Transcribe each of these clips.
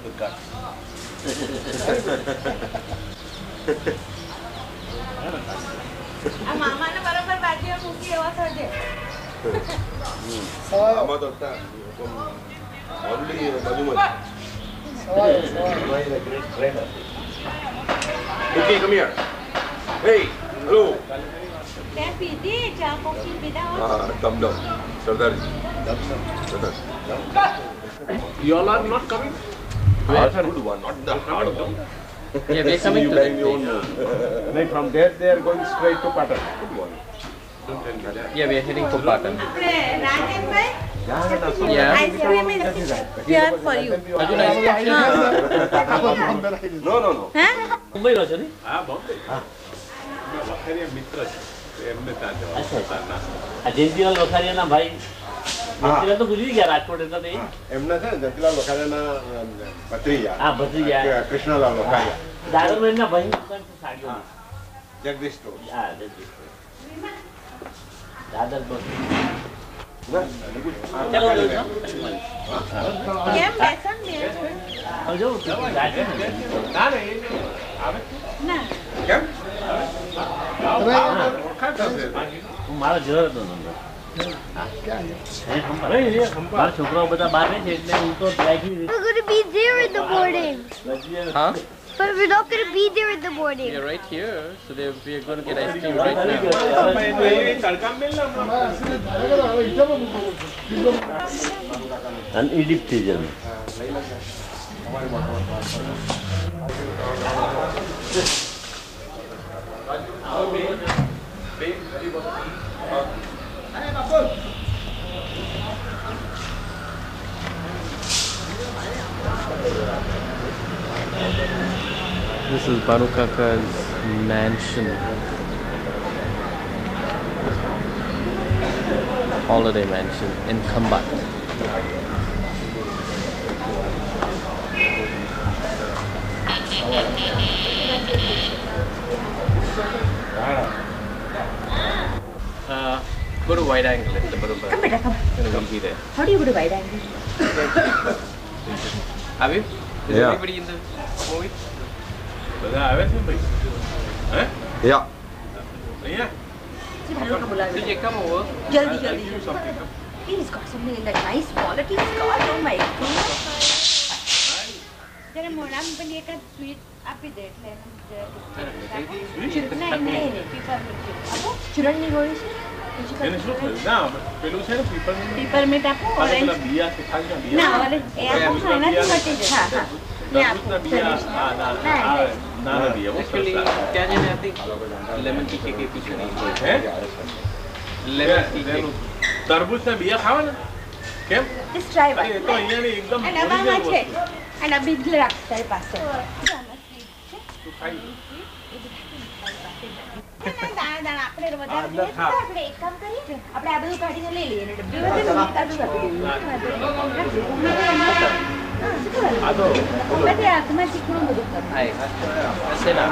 the gut. મામાને બરોબર બાજુએ મૂકી એવા થશે. આમાં તો ઓનલી બાજુમાં. Okay, come here. Hey, hello. મેં પીધી ચા કોફી પીધા. Come down. Sardar. Sardar. You all are not coming? Not good one, not the hard one. Yeah, we're coming to that Like from there, they are going straight to Patan. Good one. Yeah, we're heading to Patan. આપણે Rajeshbhai Yeah. I here for you. No, no, no. હે મુંબઈ રહો છો ને? Ah, Bombay. Vakharia મિત્ર છે એમને ત્યાં જવાનું. આ જયંતિલાલ વખારિયાના ભાઈ જયંતિલાલ તો ગુજરી ગયા રાજકોટ હતા તે. એમના છે ને જયંતિલાલ વખારિયાના ભત્રીજા. હા ભત્રીજા. કૃષ્ણલાલ વખારિયા. દાદરમેનના ભાઈની દુકાન છે સાડીઓની. જગદીશ સ્ટોર. હા જગદીશ. દાદર પર. ચાલો કેમ બેસન દે આવજો રાજે ના ને આવે ના કેમ મારો જર હતો નંબર મારા છોકરાઓ બધા બહાર છે એટલે હું તો We're going to be there in the morning. Huh? But we're not going to be there in the morning. We're right here, so we're going to get ice cream right now. અને ઈડિપ થઈ જાય This is Banu Kaka's mansion. Holiday mansion in Khambat. Go to wide angle at the bottom. Come beta come. We'll be there. How do you go to wide angle? Have you? Is Yeah. anybody in the movie? બધા આવે છે ભાઈ હે યા અહીંયા जी भालू का बुला Did you come over? जल्दी जल्दी he's got something in that nice quality scarf. Oh my god. जरा मोड़ा में पण एका स्वीट आपी दे એટલે નહીં પીપર આપો ચૂરણની ગોળી છે એને શું થયું ના પેલું છે ને પીપર મિન્ટ આપો ઓરેન્જ બિયા છે ખાલી બિયા ના ઓરેન્જ એ આપો એનાથી મટી જાય હા હા ને આપો ના ના બિયા Actually, क्या जाने I think lemon tea के पीछे नहीं હે lemon tea के તરબૂચના બિયા ખાવા ને કેમ just try one એ તો અહીંયાની એકદમ અને આમાં છે અને આ બિલ રાખતા એ પાસે તું ખાઈ દાણા દાણા આપણે વધારે દઈએ તો આપણે એક કામ કરીએ આપણે આ બધું કાઢીને લઈ લઈએ અને ડબ્બીમાં છે ને કાઢું આપી આ તો દઈએ હાથમાં ચીકણું બધું કરવું हाय ऐसे ना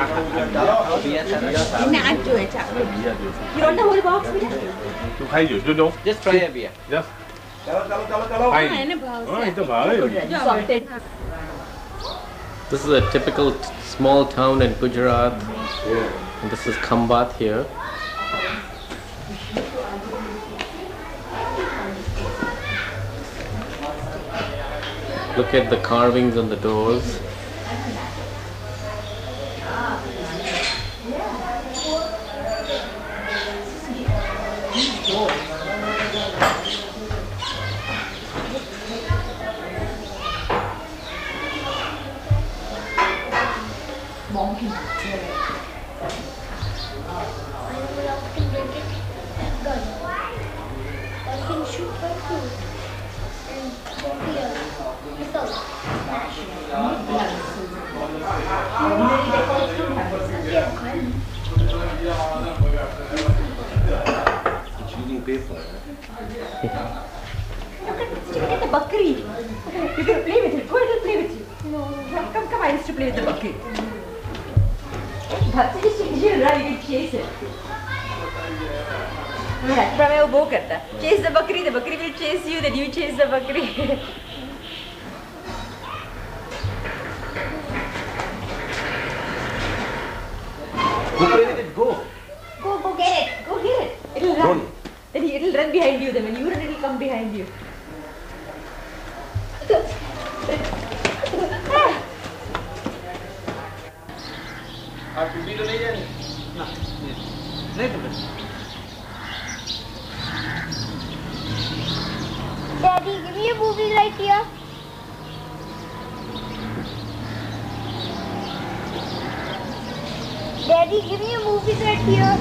बिया सारा એને આ જ જોઈએ છે આપણે બિયા જોઈશે You want the whole box, Peter? તું ખાઈ જો જો just try a beer. જસ ચાલો હા, એને ભાવશે. હા એ તો ભાવે જો salted. This is a typical small town in Gujarat. And this is Khambat here. Look at the carvings on the doors. Cheating paper. Get the bakri. You can play with it. Go ahead and play with it. No, come, I used to play with the bakri. But you can chase it. Right, but I will go chase the bakri will chase you, then you chase the bakri. Go play with it. Go. Go get it. Go get it. It'll run. Then it'll run behind you. Then when you run, it'll come behind you. आप टूटी तो नहीं जाएंगे? नहीं टूटे। Daddy, give me a movie right here. Daddy, give me a movie right here.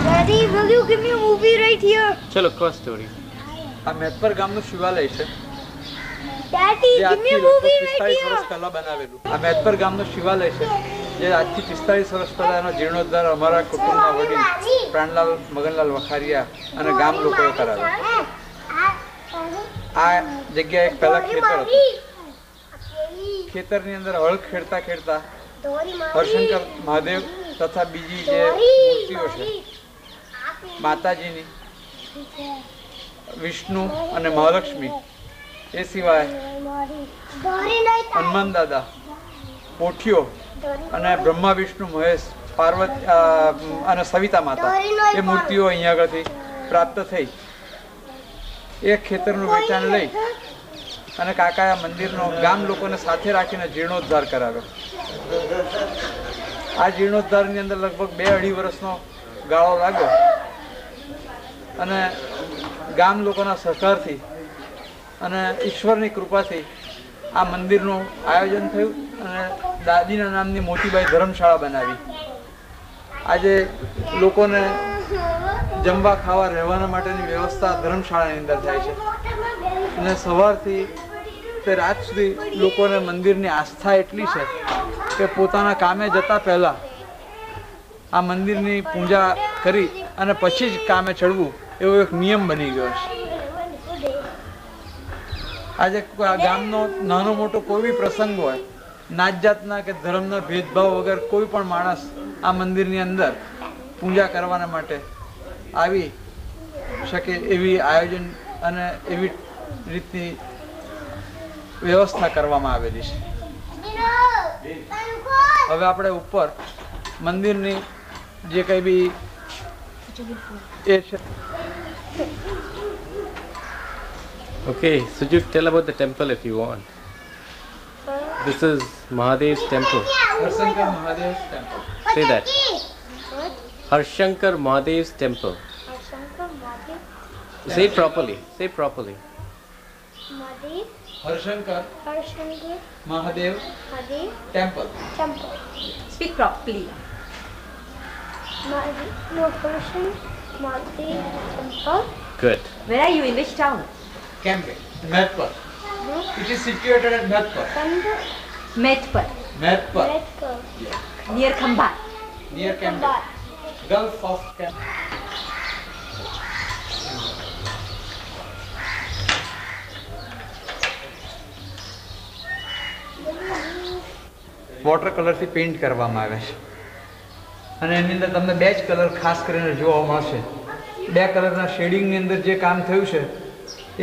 Daddy, will you give me a movie right here? Chalo, cross story. આ મેતપર ગામનું શિવાલય છે. Daddy, જે give me a આજથી movie લગભગ right 45 here. વર્ષ પહેલા બનાવેલું. આ મેતપર ગામનું શિવાલય છે જે આજથી 45 વર્ષ પહેલા એનો જીર્ણોદ્ધાર અમારા કુટુંબના વડીલ પ્રાણલાલ મગનલાલ વખારિયા અને ગામ લોકોએ કરાવ્યો. આ જગ્યા એક પહેલા ખેતર હતું. ખેતરની અંદર હળ ખેડતા ખેડતા હરશંકર મહાદેવ તથા બીજી જે મૂર્તિઓ છે માતાજીની, વિષ્ણુ અને મહાલક્ષ્મી, એ સિવાય હનુમાન દાદા, પોઠિયો અને બ્રહ્મા વિષ્ણુ મહેશ, પાર્વતી અને સવિતા માતા, એ મૂર્તિઓ અહીંયા આગળથી પ્રાપ્ત થઈ. એ ખેતરનું વેચાણ લઈ અને કાકાએ મંદિરનો ગામ લોકોને સાથે રાખીને જીર્ણોદ્ધાર કરાવ્યો. આ જીર્ણોદ્ધારની અંદર લગભગ 2-2.5 વર્ષનો ગાળો લાગ્યો અને ગામ લોકોના સહકારથી અને ઈશ્વરની કૃપાથી આ મંદિરનું આયોજન થયું અને દાદીના નામની મોતીબાઈ ધર્મશાળા બનાવી. આજે લોકોને જમવા ખાવા રહેવાના માટેની વ્યવસ્થા ધર્મશાળાની અંદર થાય છે અને સવારથી તે રાત સુધી લોકોને મંદિરની આસ્થા એટલી છે કે પોતાના કામે જતા પહેલાં આ મંદિરની પૂજા કરી અને પછી જ કામે ચડવું એવો એક નિયમ બની ગયો છે. આજે ગામનો નાનો મોટો કોઈ બી પ્રસંગ હોય, નાત જાતના કે ધર્મના ભેદભાવ વગર કોઈ પણ માણસ આ મંદિરની અંદર પૂજા કરવાના માટે આવી શકે એવી આયોજન અને એવી રીતની વ્યવસ્થા કરવામાં આવેલી છે. હવે આપણે ઉપર મંદિરની જે કંઈ બી એ છે. Okay, Sujuk, tell about the temple if you want. This is Mahadev's temple. Harshankar Mahadev temple. Say that. Harshankar Mahadev's temple. Say it properly. Say it properly. Harshankar Mahadev temple. Speak properly. Good. Where are you? In which town? Camping. Medpur. It is situated at Medpur. Medpur. Medpur. Near Khambat. Near Camping. Gulf of Camping. Water કલરથી paint કરવામાં આવે છે અને એની અંદર તમને 2 જ colour ખાસ કરીને જોવા મળશે. 2 કલરના શેડિંગની અંદર જે કામ થયું છે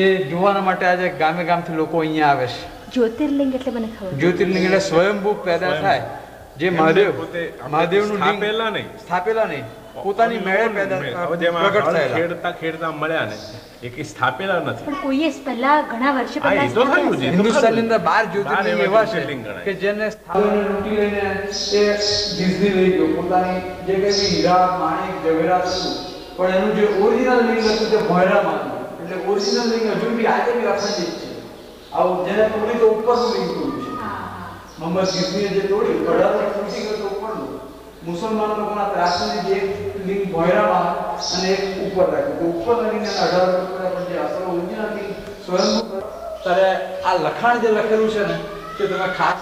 એ જોવાના માટે આજે ગામે ગામથી લોકો અહીંયા આવે છે. જ્યોતિર્લિંગ એટલે મને ખબર. જ્યોતિર્લિંગ એટલે સ્વયંભૂ પેદા થાય જે મહાદેવનું લિંગ સ્થાપેલા નહીં, પોતાની મેળે પેદા પ્રગટ થયેલા. ખેડતા મળ્યા ને એક સ્થાપેલા નથી. પણ કોઈએ પહેલા ઘણા વર્ષો પહેલા હિન્દુસ્તાનની અંદર 12 જ્યોતિર્લિંગ એવા છે કે જેને સ્થાપન લૂંટી લઈને એ ગીઝની લઈ ગયો, પોતાની જે કઈ બી હીરા માણિક જવેરાત હતું, પણ એનું જે ઓરિજિનલ લિંગ હતું તે ભોયરામાં હતું. એટલે ઓરિજિનલ લિંગ હજુ બી આજે બી અખંડિત છે. આવું જેને તોડી તો ઉપરનું લિંગ તોડ્યું છે. મોહમ્મદ ગીઝનીએ જે તોડ્યું, કડાને તૂટી ગયું તો ઉપરનું. મુસલમાનો લોકોના ત્રાસની જે લિંગ ભોયરામાં અને એક ઉપર રાખ્યું તો ઉપરના લિંગ અને 18 પણ જે અસલ ઓરિજિનલ લિંગ સ્વયંભૂ. ત્યારે આ લખાણ જે લખેલું છે ને કે તમે ખાસ